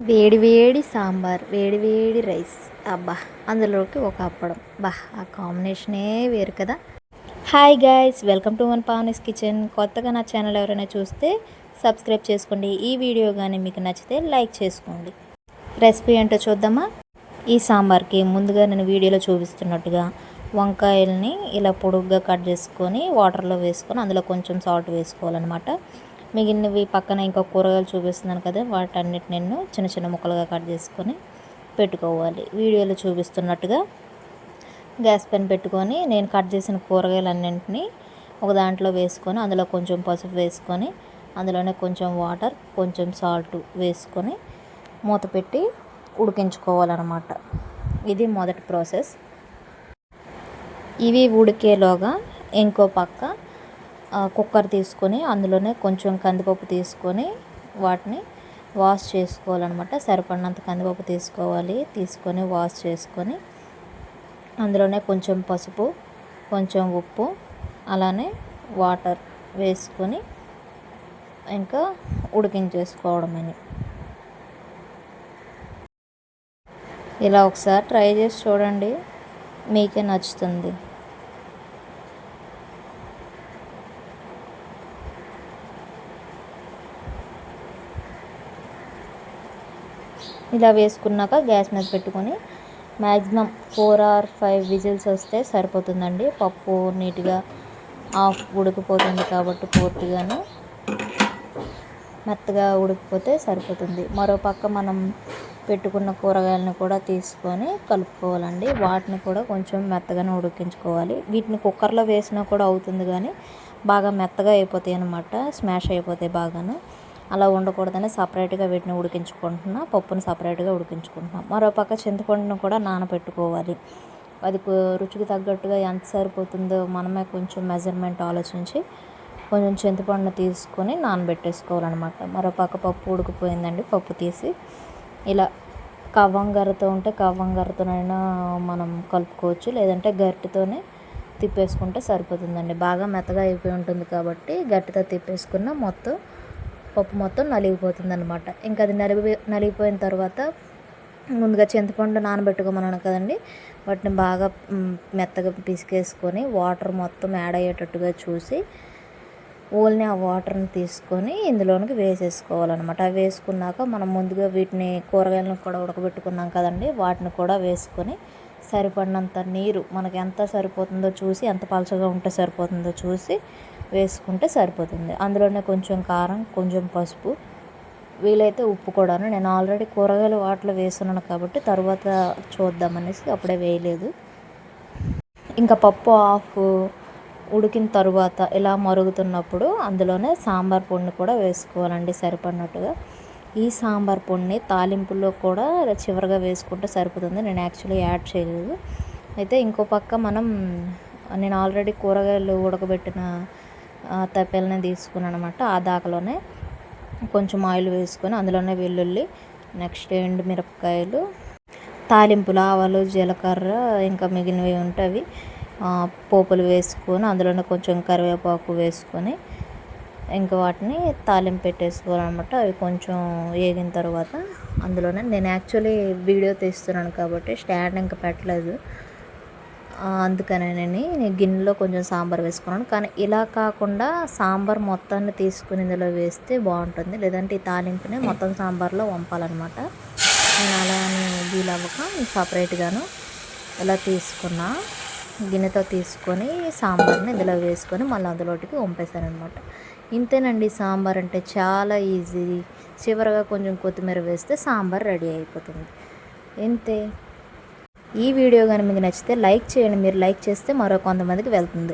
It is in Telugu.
వేడి వేడి సాంబార్, వేడి వేడి రైస్, అబ్బా! అందులోకి ఒక అప్పడం, ఆ కాంబినేషనే వేరు కదా. Hi guys, welcome to Pavani's kitchen. కొత్తగా నా ఛానల్ ఎవరైనా చూస్తే సబ్స్క్రైబ్ చేసుకోండి. ఈ వీడియో కానీ మీకు నచ్చితే లైక్ చేసుకోండి. రెసిపీ ఏంటో చూద్దామా. ఈ సాంబార్కి ముందుగా నేను వీడియోలో చూపిస్తున్నట్టుగా వంకాయల్ని ఇలా పొడుగ్గా కట్ చేసుకొని వాటర్లో వేసుకొని అందులో కొంచెం సాల్ట్ వేసుకోవాలన్నమాట. మిగిలినవి పక్కన ఇంకా కూరగాయలు చూపిస్తున్నాను కదా, వాటన్నిటి నేను చిన్న చిన్న ముక్కలుగా కట్ చేసుకొని పెట్టుకోవాలి. వీడియోలో చూపిస్తున్నట్టుగా గ్యాస్ పెన్ పెట్టుకొని నేను కట్ చేసిన కూరగాయలన్నింటినీ ఒక దాంట్లో వేసుకొని అందులో కొంచెం పసుపు వేసుకొని అందులోనే కొంచెం వాటర్, కొంచెం సాల్ట్ వేసుకొని మూత పెట్టి ఉడికించుకోవాలన్నమాట. ఇది మొదటి ప్రాసెస్. ఇవి ఉడికేలోగా ఇంకో పక్క కుక్కర్ తీసుకొని అందులోనే కొంచెం కందిపప్పు తీసుకొని వాటిని వాష్ చేసుకోవాలన్నమాట. సరిపడినంత కందిపప్పు తీసుకొని వాష్ చేసుకొని అందులోనే కొంచెం పసుపు, కొంచెం ఉప్పు, అలానే వాటర్ వేసుకొని ఇంకా ఉడికించేసుకోవడమని. ఇలా ఒకసారి ట్రై చేసి చూడండి, మీకే నచ్చుతుంది. ఇలా వేసుకున్నాక గ్యాస్ మీద పెట్టుకొని మ్యాక్సిమం 4 or 5 విజిల్స్ వస్తే సరిపోతుందండి. పప్పు నీట్గా ఉడికిపోతుంది కాబట్టి పూర్తిగాను మెత్తగా ఉడికిపోతే సరిపోతుంది. మరో పక్క మనం పెట్టుకున్న కూరగాయలను కూడా తీసుకొని కలుపుకోవాలండి. వాటిని కూడా కొంచెం మెత్తగానే ఉడికించుకోవాలి. వీటిని కుక్కర్లో వేసినా కూడా అవుతుంది, కానీ బాగా మెత్తగా అయిపోతాయి అన్నమాట, స్మాష్ అయిపోతాయి బాగాను. అలా ఉండకూడదని సపరేట్గా వీటిని ఉడికించుకుంటున్నా, పప్పును సపరేట్గా ఉడికించుకుంటున్నాం. మరోపక్క చింతపండును కూడా నానబెట్టుకోవాలి. అది రుచికి తగ్గట్టుగా ఎంత సరిపోతుందో మనమే కొంచెం మెజర్మెంట్ ఆలోచించి కొంచెం చింతపండును తీసుకొని నానబెట్టేసుకోవాలన్నమాట. మరోపక్క పప్పు ఉడికిపోయిందండి. పప్పు తీసి ఇలా కవ్వంగరతో ఉంటే కవ్వంగరతోనైనా మనం కలుపుకోవచ్చు, లేదంటే గరిటెతోనే తిప్పేసుకుంటే సరిపోతుందండి. బాగా మెత్తగా అయిపోయి ఉంటుంది కాబట్టి గట్టితో తిప్పేసుకున్న పప్పు మొత్తం నలిగిపోతుంది అనమాట. ఇంకా అది నలిగిపోయిన తర్వాత ముందుగా చింతపండు నానబెట్టుకోమన్నాను కదండి, వాటిని బాగా మెత్తగా పిసికేసుకొని వాటర్ మొత్తం యాడ్ అయ్యేటట్టుగా చూసి ఓన్లీ ఆ వాటర్ని తీసుకొని ఇందులోనికి వేసేసుకోవాలన్నమాట. అవి వేసుకున్నాక మనం ముందుగా వీటిని కూరగాయలను కూడా ఉడకబెట్టుకున్నాం కదండి, వాటిని కూడా వేసుకొని సరిపడినంత నీరు మనకి ఎంత సరిపోతుందో చూసి, ఎంత పలచగా ఉంటే సరిపోతుందో చూసి వేసుకుంటే సరిపోతుంది. అందులోనే కొంచెం కారం, కొంచెం పసుపు, వీలైతే ఉప్పు కూడాను. నేను ఆల్రెడీ కూరగాయలు వాటిలో వేస్తున్నాను కాబట్టి తర్వాత చూద్దామనేసి అప్పుడే వేయలేదు. ఇంకా పప్పు ఉడికిన తర్వాత ఇలా మరుగుతున్నప్పుడు అందులోనే సాంబార్ పొడిని కూడా వేసుకోవాలండి సరిపడినట్టుగా. ఈ సాంబార్ పొడిని తాలింపుల్లో కూడా చివరిగా వేసుకుంటే సరిపోతుంది. నేను యాక్చువల్లీ యాడ్ చేయలేదు. అయితే ఇంకో పక్క నేను ఆల్రెడీ కూరగాయలు ఉడకబెట్టిన తప్పెలని తీసుకున్నాను అనమాట. ఆ దాకలోనే కొంచెం ఆయిల్ వేసుకొని అందులోనే వెల్లుల్లి, నెక్స్ట్ ఎండుమిరపకాయలు, తాలింపులు ఆవాలు, జీలకర్ర, ఇంకా మిగిలినవి ఉంటాయి పోపులు వేసుకొని అందులోనే కొంచెం కరివేపాకు వేసుకొని ఇంకా వాటిని తాలింపు పెట్టేసుకోవాలన్నమాట. అవి కొంచెం వేగిన తర్వాత అందులోనే నేను యాక్చువల్లీ వీడియో తీస్తున్నాను కాబట్టి స్టాండ్ ఇంకా పెట్టలేదు, అందుకనే నేను గిన్నెలో కొంచెం సాంబార్ వేసుకున్నాను. కానీ ఇలా కాకుండా సాంబార్ మొత్తాన్ని తీసుకుని ఇందులో వేస్తే బాగుంటుంది, లేదంటే ఈ తాలింపుని మొత్తం సాంబార్లో వంపాలన్నమాట. నేను అలా అని వీలవ్వక సపరేట్గాను ఇలా తీసుకున్నా, గిన్నెతో తీసుకొని సాంబార్ని ఇందులో వేసుకొని మళ్ళీ అందులోటికి వంపేశాను అనమాట. ఇంతేనండి, సాంబార్ అంటే చాలా ఈజీ. చివరగా కొంచెం కొత్తిమీర వేస్తే సాంబార్ రెడీ అయిపోతుంది. ఇంతే. ఈ వీడియో కానీ మీకు నచ్చితే లైక్ చేయండి. మీరు లైక్ చేస్తే మరో కొంతమందికి వెళ్తుంది.